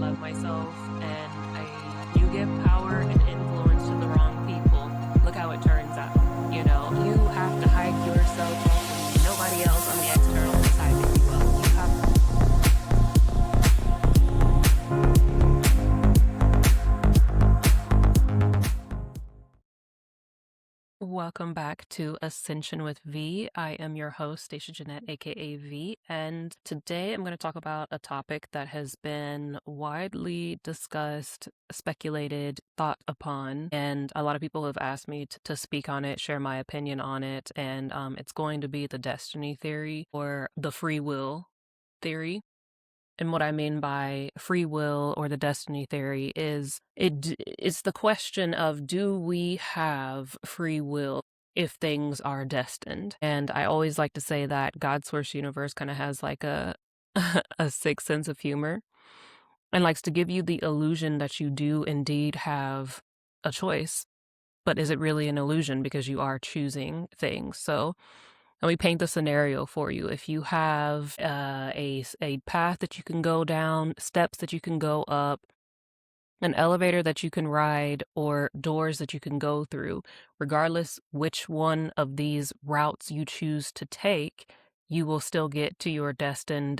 love myself, and you give power and influence to the wrong people. Look how it turns out. You have to hide yourself from nobody else on the external side to keep up. You have Welcome back to Ascension with V. I am your host, Stashia Jeanette, aka V, and today I'm going to talk about a topic that has been widely discussed, speculated, thought upon, and a lot of people have asked me to speak on it, share my opinion on it, and it's going to be the destiny theory or the free will theory. And what I mean by free will or the destiny theory is it's the question of, do we have free will if things are destined? And I always like to say that God's source universe kind of has like a a sick sense of humor and likes to give you the illusion that you do indeed have a choice. But is it really an illusion because you are choosing things? So let me paint the scenario for you. If you have a path that you can go down, steps that you can go up, an elevator that you can ride, or doors that you can go through, regardless which one of these routes you choose to take, you will still get to your destination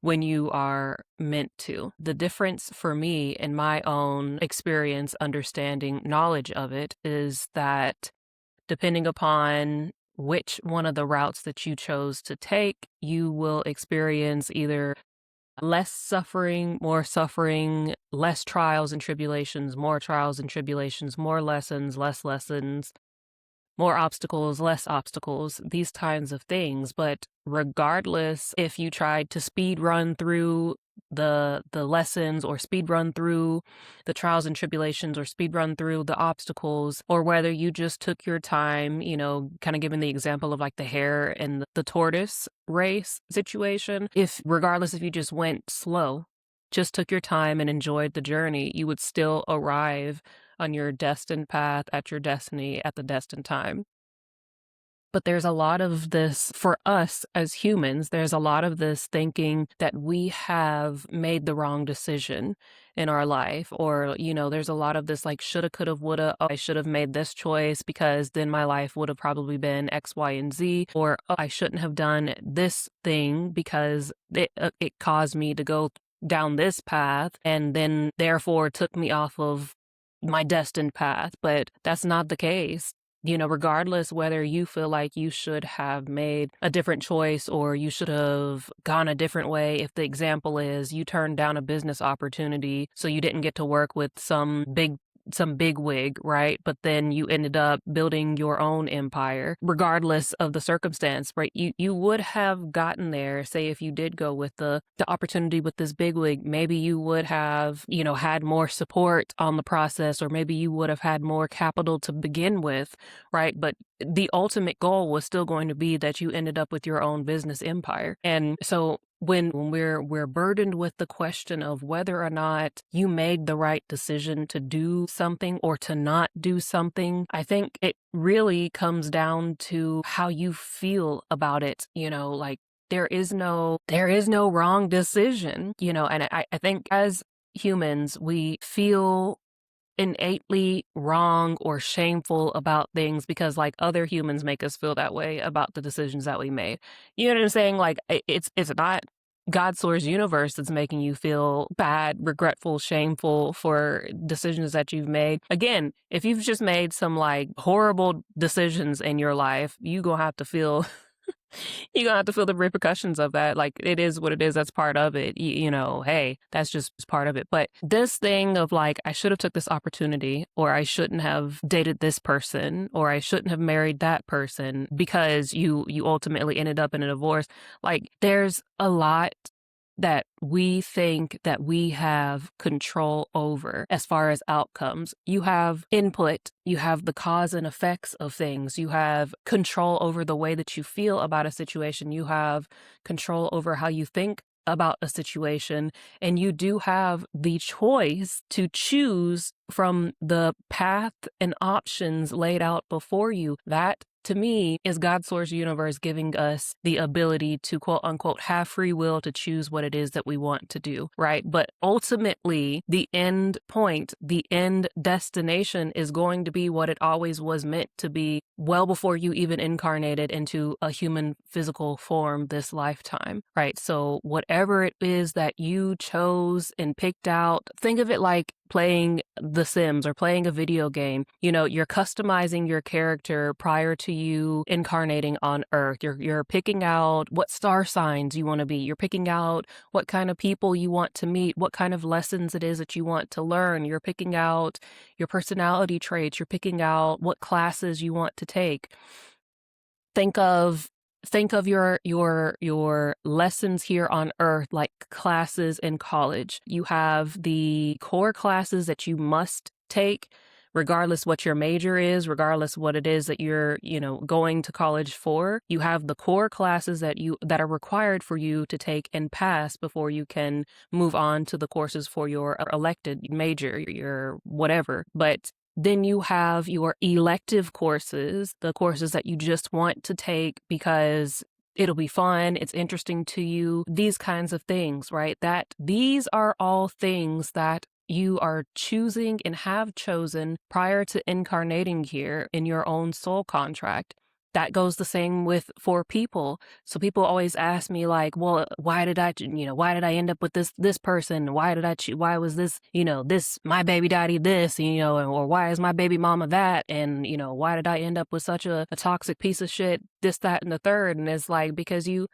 when you are meant to. The difference for me in my own experience, understanding, knowledge of it is that depending upon which one of the routes that you chose to take, you will experience either less suffering, less trials and tribulations, more trials and tribulations, more lessons, less lessons, more obstacles, less obstacles, these kinds of things. But regardless, if you tried to speed run through the lessons or speed run through the trials and tribulations or speed run through the obstacles, or whether you just took your time, kind of giving the example of like the hare and the tortoise race situation, regardless if you just went slow, just took your time and enjoyed the journey, you would still arrive on your destined path at your destiny at the destined time. But there's a lot of this, for us as humans, there's a lot of this thinking that we have made the wrong decision in our life. Or, there's a lot of this like shoulda, coulda, woulda. Oh, I should have made this choice because then my life would have probably been X, Y, and Z. Or I shouldn't have done this thing because it caused me to go down this path and then therefore took me off of my destined path. But that's not the case. Regardless whether you feel like you should have made a different choice or you should have gone a different way. If the example is you turned down a business opportunity, so you didn't get to work with some big wig, right? But then you ended up building your own empire, regardless of the circumstance, right? You would have gotten there, say if you did go with the opportunity with this big wig, maybe you would have, had more support on the process, or maybe you would have had more capital to begin with, right? But the ultimate goal was still going to be that you ended up with your own business empire. And so when we're burdened with the question of whether or not you made the right decision to do something or to not do something, I think it really comes down to how you feel about it. Like there is no wrong decision, and I think as humans, we feel innately wrong or shameful about things because like other humans make us feel that way about the decisions that we made. You know what I'm saying? Like it's not God's source universe that's making you feel bad, regretful, shameful for decisions that you've made. Again, if you've just made some like horrible decisions in your life, you're gonna have to feel the repercussions of that. Like it is what it is. That's part of it. Hey, that's just part of it. But this thing of like, I should have took this opportunity, or I shouldn't have dated this person, or I shouldn't have married that person because you ultimately ended up in a divorce. Like there's a lot that we think that we have control over as far as outcomes. You have input, you have the cause and effects of things, you have control over the way that you feel about a situation, you have control over how you think about a situation, and you do have the choice to choose from the path and options laid out before you. That, to me, is God's source universe giving us the ability to, quote unquote, have free will to choose what it is that we want to do, right? But ultimately, the end point, the end destination is going to be what it always was meant to be well before you even incarnated into a human physical form this lifetime, right? So whatever it is that you chose and picked out, think of it like playing The Sims or playing a video game. You know, you're customizing your character prior to you incarnating on Earth. You're picking out what star signs you want to be. You're picking out what kind of people you want to meet, what kind of lessons it is that you want to learn. You're picking out your personality traits. You're picking out what classes you want to take. Think of your lessons here on Earth like classes in college. You have the core classes that you must take, regardless what your major is, regardless what it is that you're, going to college for. You have the core classes that are required for you to take and pass before you can move on to the courses for your elected major, your whatever. But then you have your elective courses, the courses that you just want to take because it'll be fun, it's interesting to you, these kinds of things, right? That these are all things that you are choosing and have chosen prior to incarnating here in your own soul contract. That goes the same for people. So people always ask me like, well, why did I end up with this person? Why was this, this, my baby daddy this, or why is my baby mama that? And, why did I end up with such a toxic piece of shit, this, that, and the third? And it's like, because you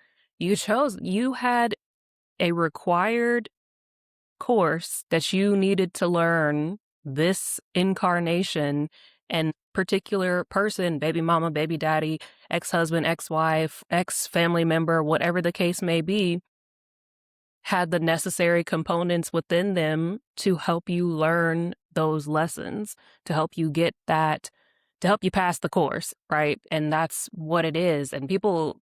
had a required course that you needed to learn this incarnation, and particular person, baby mama, baby daddy, ex-husband, ex-wife, ex-family member, whatever the case may be, had the necessary components within them to help you learn those lessons, to help you get that, to help you pass the course, right? And that's what it is. And people,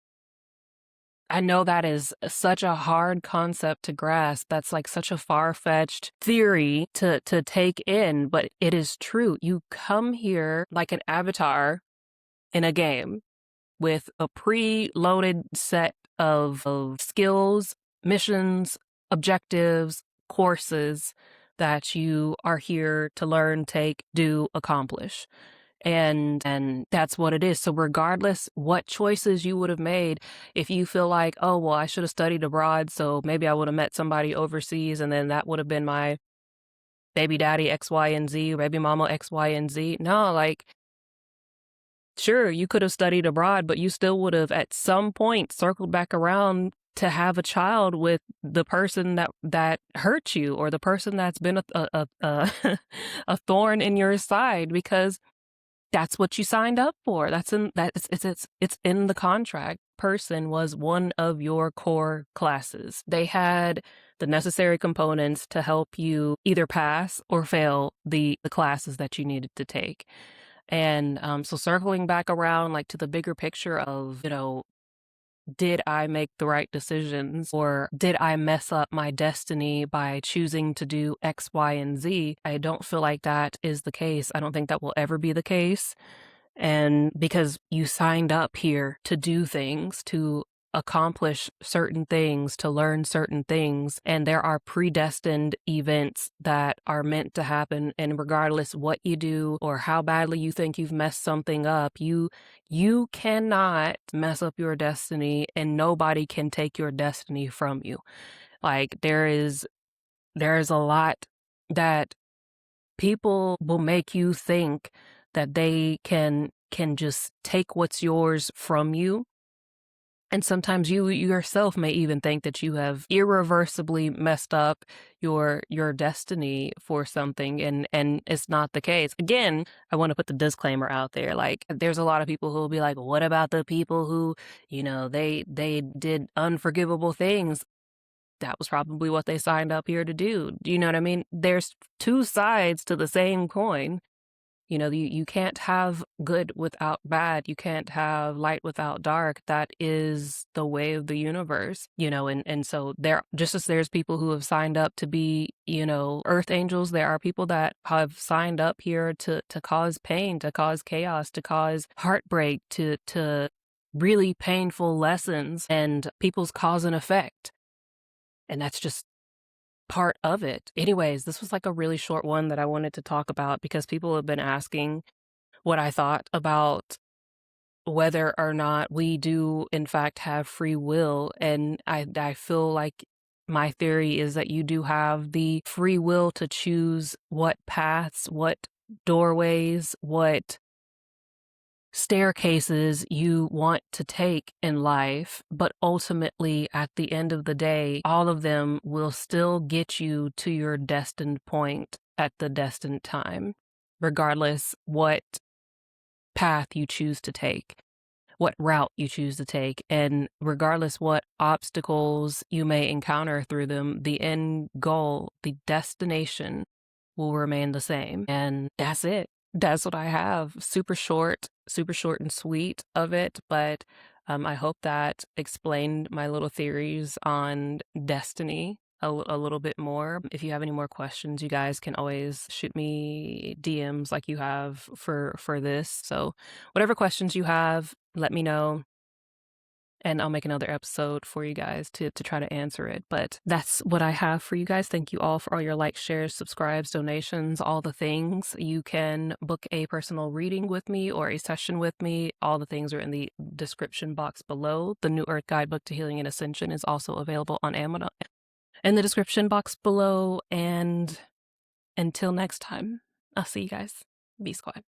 I know that is such a hard concept to grasp. That's like such a far-fetched theory to take in, but it is true. You come here like an avatar in a game with a preloaded set of skills, missions, objectives, courses that you are here to learn, take, do, accomplish. And that's what it is. So regardless what choices you would have made, if you feel like, oh, well, I should have studied abroad, so maybe I would have met somebody overseas and then that would have been my baby daddy X, Y, and Z, baby mama X, Y, and Z. No, like, sure, you could have studied abroad, but you still would have at some point circled back around to have a child with the person that hurt you, or the person that's been a thorn in your side, because that's what you signed up for. It's in the contract. Person was one of your core classes. They had the necessary components to help you either pass or fail the classes that you needed to take. And so circling back around like to the bigger picture of, did I make the right decisions, or did I mess up my destiny by choosing to do X, Y, and Z? I don't feel like that is the case. I don't think that will ever be the case. And because you signed up here to do things, to accomplish certain things, to learn certain things, and there are predestined events that are meant to happen, and regardless what you do or how badly you think you've messed something up, you cannot mess up your destiny, and nobody can take your destiny from you. Like there is a lot that people will make you think that they can just take what's yours from you. And sometimes you yourself may even think that you have irreversibly messed up your destiny for something, and it's not the case. Again, I want to put the disclaimer out there. Like, there's a lot of people who will be like, what about the people who, they did unforgivable things? That was probably what they signed up here to do. Do you know what I mean? There's two sides to the same coin. You know, you can't have good without bad. You can't have light without dark. That is the way of the universe, you know, and so there, just as there's people who have signed up to be, you know, earth angels, there are people that have signed up here to cause pain, to cause chaos, to cause heartbreak, to really painful lessons and people's cause and effect. And that's just part of it. Anyways, this was like a really short one that I wanted to talk about because people have been asking what I thought about whether or not we do in fact have free will. And I feel like my theory is that you do have the free will to choose what paths, what doorways, what staircases you want to take in life, but ultimately at the end of the day, all of them will still get you to your destined point at the destined time, regardless what path you choose to take, what route you choose to take, and regardless what obstacles you may encounter through them, the end goal, the destination will remain the same. And that's it. That's what I have. Super short and sweet of it, but I hope that explained my little theories on destiny a little bit more. If you have any more questions, you guys can always shoot me DMs like you have for this. So whatever questions you have, let me know. And I'll make another episode for you guys to try to answer it. But that's what I have for you guys. Thank you all for all your likes, shares, subscribes, donations, all the things. You can book a personal reading with me or a session with me. All the things are in the description box below. The New Earth Guidebook to Healing and Ascension is also available on Amazon in the description box below. And until next time, I'll see you guys. Be squad.